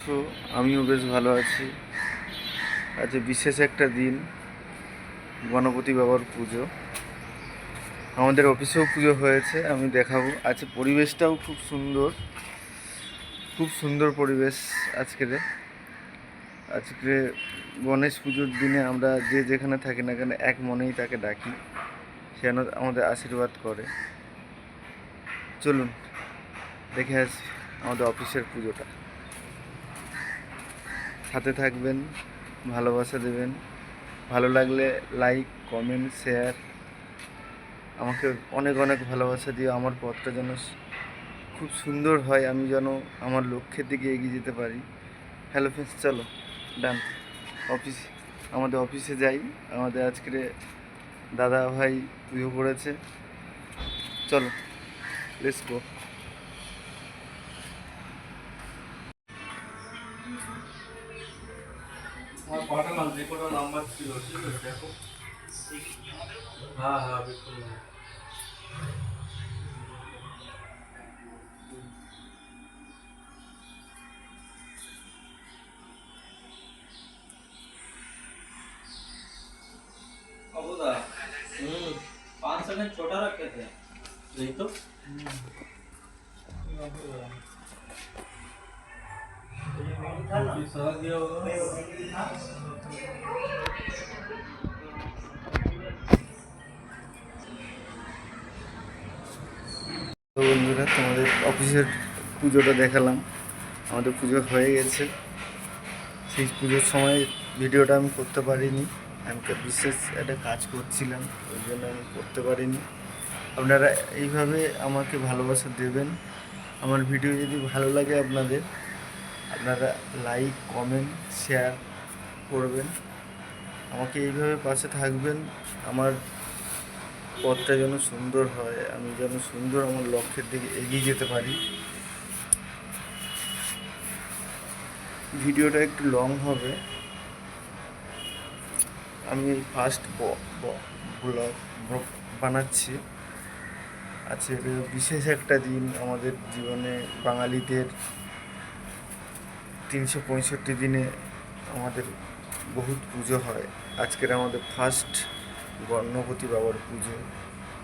তো আমিও বেশ ভালো আছি। আজ বিশেষ একটা দিন, গণপতি বাবার পুজো। আমাদের অফিসেও পুজো হয়েছে, আমি দেখাবো। আজকে পরিবেশটাও খুব সুন্দর, খুব সুন্দর পরিবেশ আজকে গণেশ পুজোর দিনে আমরা যে যেখানে থাকি না কেন এক মনেই তাকে ডাকি, সে যেন আমাদের আশীর্বাদ করে। চলুন দেখে আসি আমাদের অফিসের পুজোটা। সাথে থাকবেন, ভালোবাসা দেবেন। ভালো লাগলে লাইক, কমেন্ট, শেয়ার। আমাকে অনেক অনেক ভালোবাসা দিও। আমার পথটা যেন খুব সুন্দর হয়, আমি যেন আমার লক্ষ্যের দিকে এগিয়ে যেতে পারি। হ্যালো ফ্রেন্ডস, চলো ডান আমাদের অফিসে যাই। আমাদের আজকে দাদা ভাই পুজো করেছে, চলো লেটস গো। আমার পাঠালাম যে কটা নাম্বার ছিল, ঠিক আছে দেখো। হ্যাঁ হ্যাঁ বিলকুল। अबूदा 5 सेकंड छोटा रखे थे नहीं तो सर दिया होगा। তো বন্ধুরা, তোমাদের অফিসের পুজোটা দেখালাম। আমাদের পুজো হয়ে গেছে। সেই পুজোর সময় ভিডিওটা আমি করতে পারিনি, আমি বিশেষ একটা কাজ করছিলাম, ওই জন্য আমি করতে পারিনি। আপনারা এইভাবে আমাকে ভালোবাসা দেবেন। আমার ভিডিও যদি ভালো লাগে আপনারা লাইক, কমেন্ট, শেয়ার করবেন। আমাকে এইভাবে পাশে থাকবেন। আমার পথটা যেন সুন্দর হয়, আমি যেন সুন্দর আমার লক্ষ্যের দিকে এগিয়ে যেতে পারি। ভিডিওটা একটু লং হবে, আমি ফার্স্ট ব্লগ বানাচ্ছি। আজকে বিশেষ একটা দিন আমাদের জীবনে, বাঙালিদের 365 দিনে আমাদের বহুত পুজো হয়। আজকের আমাদের ফার্স্ট গণপতি বাবার পুজো।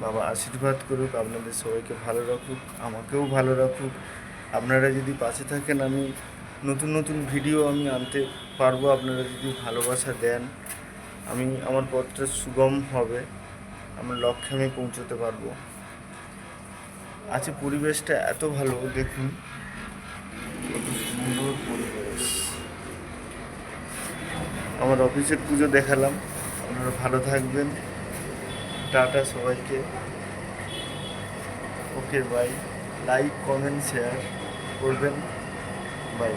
বাবা আশীর্বাদ করুক, আপনাদের সবাইকে ভালো রাখুক, আমাকেও ভালো রাখুক। আপনারা যদি পাশে থাকেন, আমি নতুন নতুন ভিডিও আমি আনতে পারবো। আপনারা যদি ভালোবাসা দেন, আমার পথটা সুগম হবে, আমার লক্ষ্যে আমি পৌঁছতে পারবো। আজকে পরিবেশটা এত ভালো, দেখুন কত সুন্দর পরিবেশ। আমার অফিসের পুজো দেখালাম। আপনারা ভালো থাকবেন। টাটা সবাইকে। Okay bye. Like, comment, share করবেন। বাই।